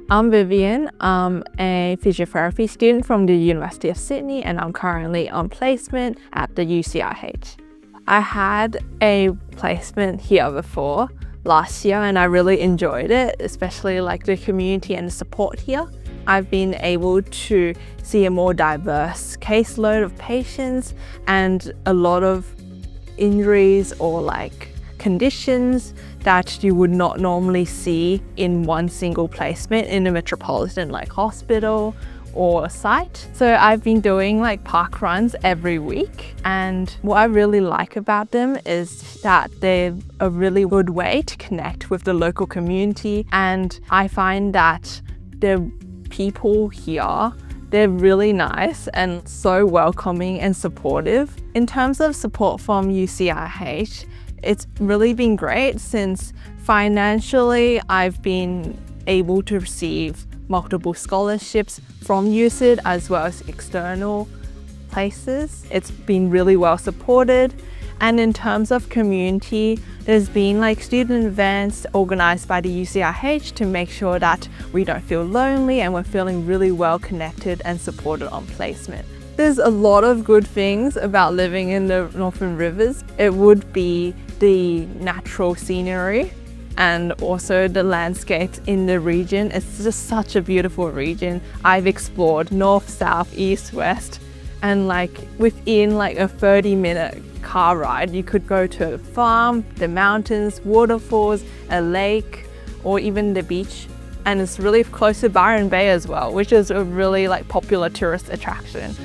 I'm Vivien. I'm a physiotherapy student from the University of Sydney and I'm currently on placement at the UCRH. I had a placement here before last year and I really enjoyed it, especially like the community and the support here. I've been able to see a more diverse caseload of patients and a lot of injuries or like conditions that you would not normally see in one single placement in a metropolitan like hospital or site. So I've been doing like park runs every week, and what I really like about them is that they're a really good way to connect with the local community, and I find that the people here, they're really nice and so welcoming and supportive. In terms of support from UCRH, it's really been great since financially I've been able to receive multiple scholarships from UCID as well as external places. It's been really well supported. And in terms of community, there's been like student events organized by the UCRH to make sure that we don't feel lonely and we're feeling really well connected and supported on placement. There's a lot of good things about living in the Northern Rivers. It would be the natural scenery and also the landscapes in the region. It's just such a beautiful region. I've explored north, south, east, west, and like within like a 30-minute car ride, you could go to a farm, the mountains, waterfalls, a lake, or even the beach. And it's really close to Byron Bay as well, which is a really like popular tourist attraction.